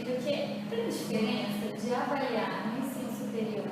diga que tem diferença de avaliar no ensino superior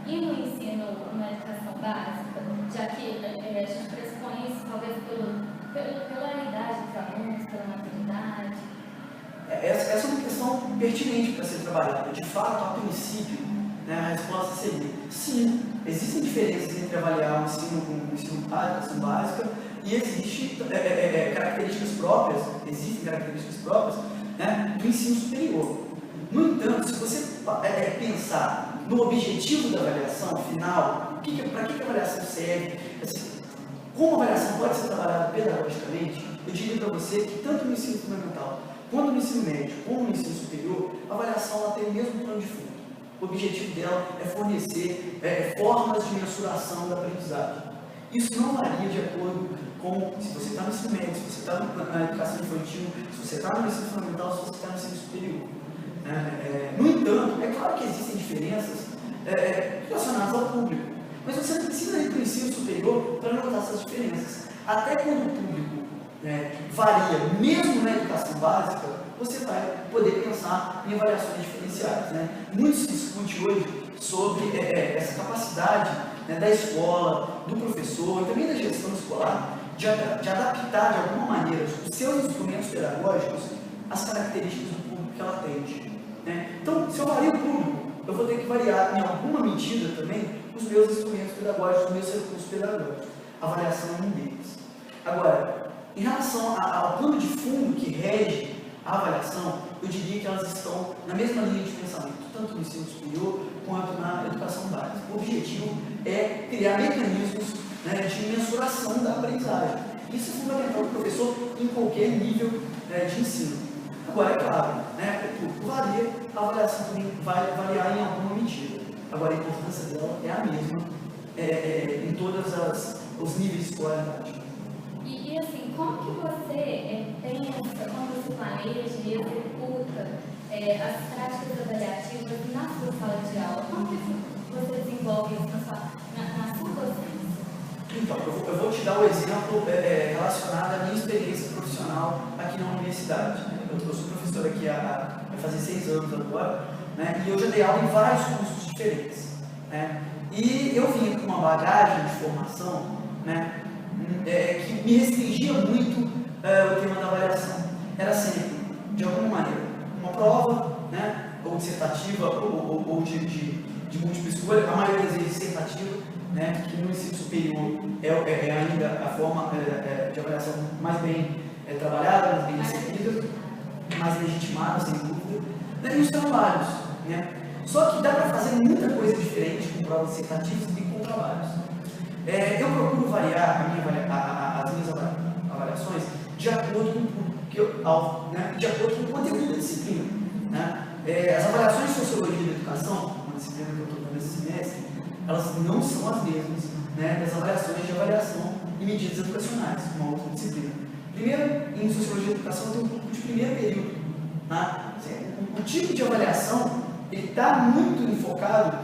e no ensino, na educação básica, já que a gente pressupõe isso talvez pela idade dos alunos, pela maturidade? Essa é uma questão pertinente para ser trabalhada. De fato, a princípio, né, a resposta seria sim, existem diferenças entre avaliar o ensino básico, a educação básica, e existem características próprias, né, do ensino superior. No entanto, se você pensar no objetivo da avaliação final, para que a avaliação serve, assim, como a avaliação pode ser trabalhada pedagogicamente, eu diria para você que tanto no ensino fundamental, quanto no ensino médio, como no ensino superior, a avaliação ela tem o mesmo plano de fundo. O objetivo dela é fornecer formas de mensuração da aprendizagem. Isso não varia de acordo com se você está no ensino médio, se você está na educação infantil, se você está no ensino fundamental, se você está no ensino superior. No entanto, é claro que existem diferenças relacionadas ao público, mas você não precisa ir para o ensino superior para notar essas diferenças. Até quando o público varia, mesmo na educação básica, você vai poder pensar em avaliações diferenciais. Muito se discute hoje sobre essa capacidade da escola, do professor e também da gestão escolar de adaptar de alguma maneira os seus instrumentos pedagógicos às características do público que ela atende. Então, se eu vario o público, eu vou ter que variar em alguma medida também os meus instrumentos pedagógicos, os meus recursos pedagógicos. A avaliação é um deles. Agora, em relação ao plano de fundo que rege a avaliação, eu diria que elas estão na mesma linha de pensamento, tanto no ensino superior quanto na educação básica. O objetivo é criar mecanismos de mensuração da aprendizagem. Isso é fundamental para o professor em qualquer nível de ensino. Agora, é claro, o público varia, a avaliação também vai variar em alguma medida. Agora, a importância dela é a mesma em todos os níveis de escolaridade. E assim, como que você pensa, quando você planeja e executa as práticas avaliativas na sua sala de aula? Como que você desenvolve isso na sua docência? Então, eu vou te dar um exemplo relacionado à minha experiência profissional aqui na universidade. Eu sou professor aqui vai fazer 6 anos agora, e eu já dei aula em vários cursos diferentes. E eu vim com uma bagagem de formação que me restringia muito o tema da avaliação. Era sempre, de alguma maneira, uma prova, ou dissertativa, ou de múltipla escolha, a maioria das vezes dissertativa, que no ensino superior é ainda a forma de avaliação mais bem trabalhada, mais bem recebida, mais legitimada, sem dúvida, e os trabalhos. Só que dá para fazer muita coisa diferente com provas dissertativas e com trabalhos. Eu procuro variar as minhas avaliações de acordo com o público, de acordo com o conteúdo da disciplina. As avaliações de sociologia da educação, uma disciplina que eu estou dando esse semestre, elas não são as mesmas das avaliações de avaliação e medidas educacionais, uma outra disciplina. Primeiro, em sociologia da educação tem um grupo de primeiro período. O tipo de avaliação está muito enfocado,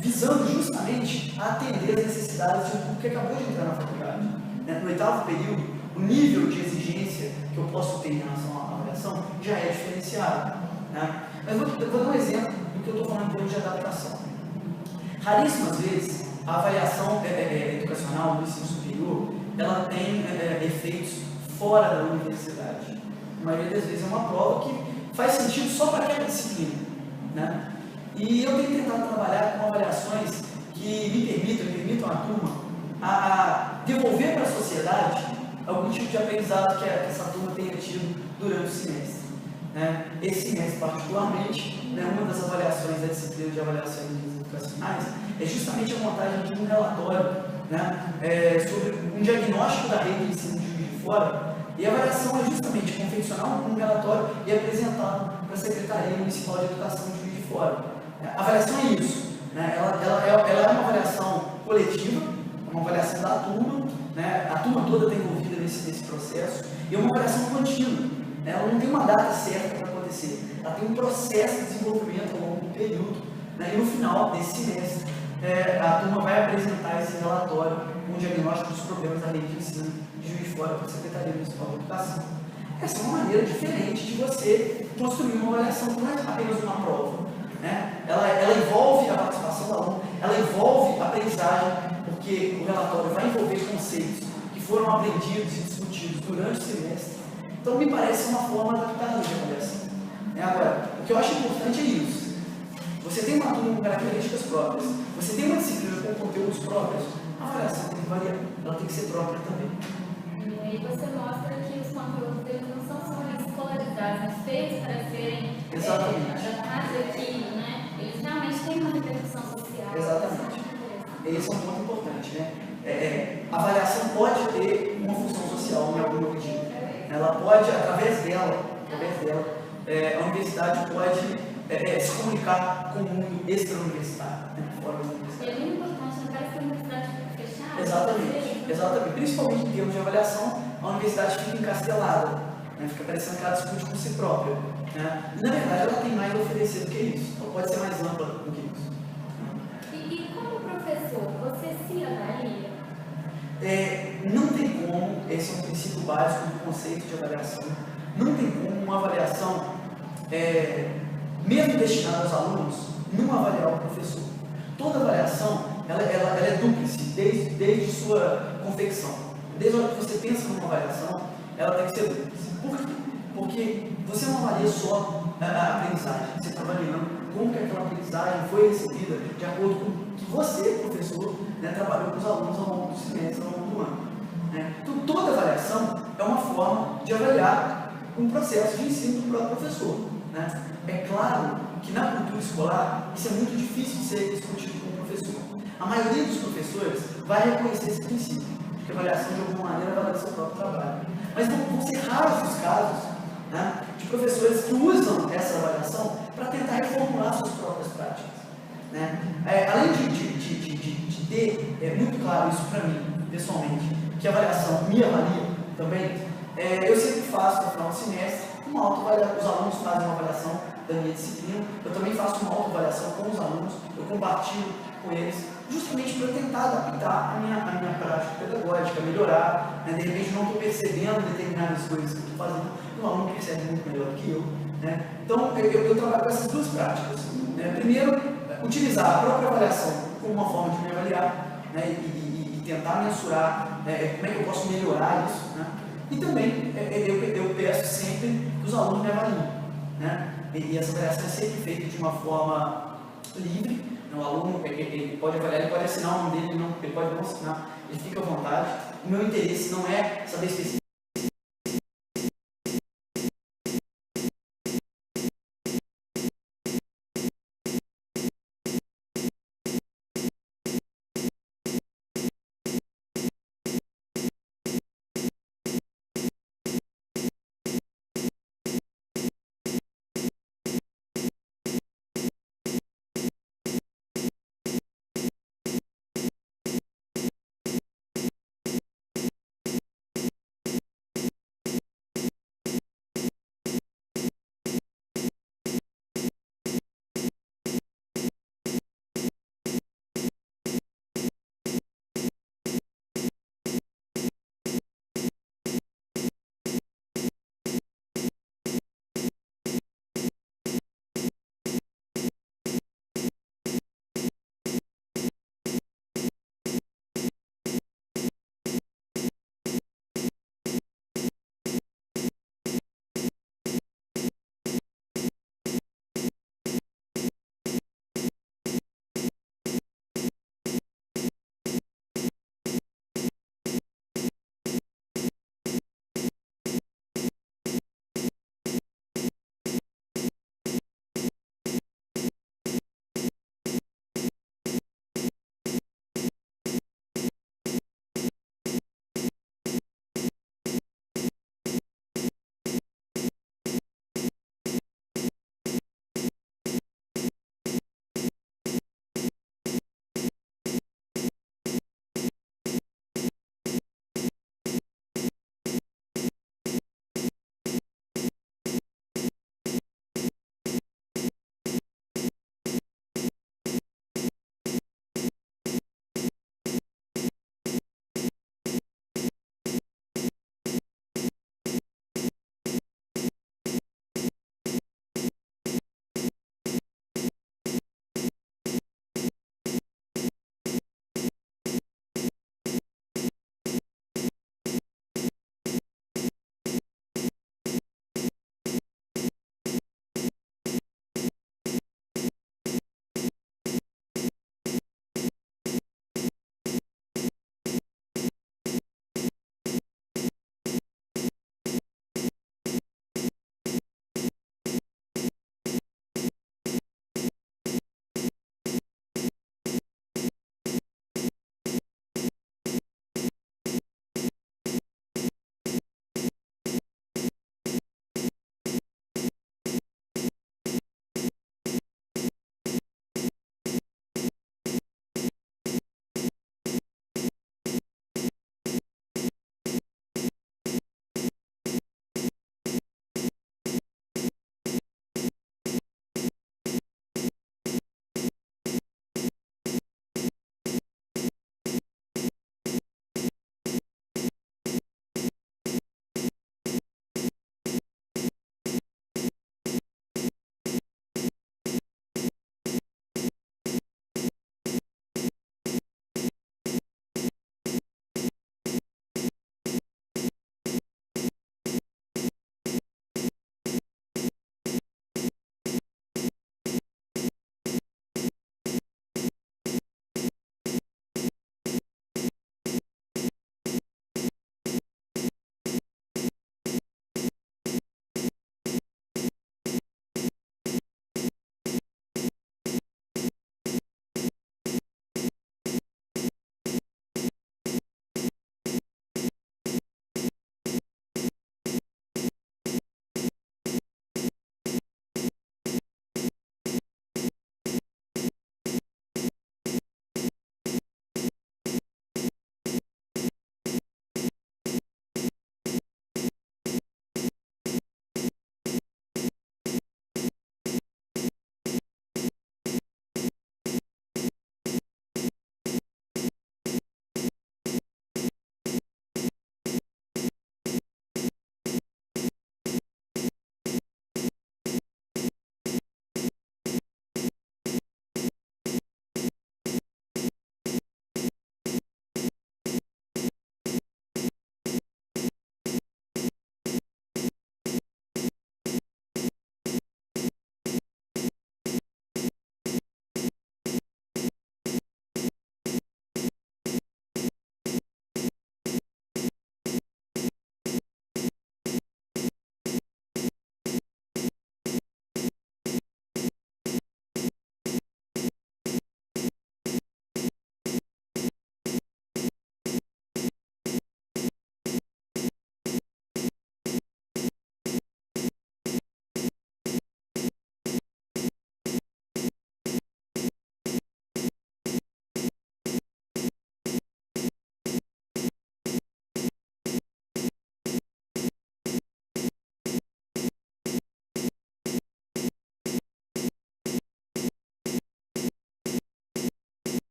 visando justamente a atender as necessidades de um público que acabou de entrar na faculdade. No 8º período, o nível de exigência que eu posso ter em relação à avaliação já é diferenciado. Mas vou dar um exemplo do que eu estou falando em termos de adaptação. Raríssimas vezes, a avaliação educacional no ensino superior, ela tem efeitos fora da universidade. A maioria das vezes é uma prova que faz sentido só para aquela disciplina. E eu tenho tentado trabalhar com avaliações que me permitam à turma a devolver para a sociedade algum tipo de aprendizado que essa turma tenha tido durante o semestre. Esse semestre, particularmente, uma das avaliações da disciplina de avaliação de educacionais é justamente a montagem de um relatório sobre um diagnóstico da rede de ensino de Juiz de Fora, e a avaliação é justamente confeccionar um relatório e apresentá-lo para a Secretaria Municipal de Educação de Juiz de Fora. A avaliação é isso, ela é uma avaliação coletiva, uma avaliação da turma, a turma toda está envolvida nesse processo, e é uma avaliação contínua, ela não tem uma data certa para acontecer, ela tem um processo de desenvolvimento ao longo do período, e no final desse semestre, a turma vai apresentar esse relatório com o diagnóstico dos problemas da rede de ensino de Juiz de Fora para a Secretaria Municipal de Educação. Essa é uma maneira diferente de você construir uma avaliação, que não é apenas uma prova. Né? Ela envolve a participação do aluno, ela envolve a aprendizagem, porque o relatório vai envolver conceitos que foram aprendidos e discutidos durante o semestre. Então, me parece uma forma adaptada de avaliação. Agora, o que eu acho importante é isso. Você tem uma turma com características próprias, você tem uma disciplina com conteúdos próprios, a avaliação tem que variar, ela tem que ser própria também. E aí você mostra que os conteúdos deles não são só escolarizados, mas feitos para serem adaptados aqui, né? Eles realmente têm uma repercussão social. Exatamente. Esse é um ponto importante, né? A avaliação pode ter uma função social em alguma medida. Ela pode, através dela, a universidade pode se comunicar com o mundo extra-universitário, né? Fora da universidade. É muito importante, não parece que a universidade fica fechada. Exatamente. Principalmente em termos de avaliação, a universidade fica encastelada, né? Fica parecendo que ela discute com si própria. Né? E, na verdade, ela tem mais a oferecer do que isso. Ela pode ser mais ampla do que isso. E como professor, você se avalia? Não tem como, esse é um princípio básico do conceito de avaliação, não tem como uma avaliação, mesmo destinada aos alunos, não avaliar o professor. Toda avaliação, ela é dúplice, desde sua confecção. Desde a hora que você pensa numa avaliação, ela tem que ser dúplice. Por quê? Porque você não avalia só a aprendizagem, você está avaliando como que aquela aprendizagem foi recebida de acordo com o que você, professor, né, trabalhou com os alunos ao longo do semestre, ao longo do ano. Né? Então, toda avaliação é uma forma de avaliar um processo de ensino do próprio professor. Né? É claro que na cultura escolar isso é muito difícil de ser discutido com o professor. A maioria dos professores vai reconhecer esse princípio, que a avaliação de alguma maneira avalia o seu próprio trabalho. Mas vão ser raros os casos, né, de professores que usam essa avaliação para tentar reformular suas próprias práticas. Né? Além de ter muito claro isso para mim, pessoalmente, que a avaliação me avalia também, eu sempre faço no final do semestre uma autoavaliação. Os alunos fazem uma avaliação da minha disciplina, eu também faço uma autoavaliação com os alunos, eu compartilho com eles, justamente para tentar adaptar a minha prática pedagógica, melhorar, né? De repente não estou percebendo determinadas coisas que estou fazendo, o aluno percebe muito melhor do que eu. Né? Então, eu trabalho com essas duas práticas. Né? Primeiro, utilizar a própria avaliação como uma forma de me avaliar, né? e tentar mensurar como é que eu posso melhorar isso. Né? E também, eu peço sempre que os alunos me avaliem. Né? E essa avaliação é sempre feita de uma forma livre. O aluno ele pode avaliar, ele pode assinar o nome dele, ele pode não assinar, ele fica à vontade. O meu interesse não é saber especificamente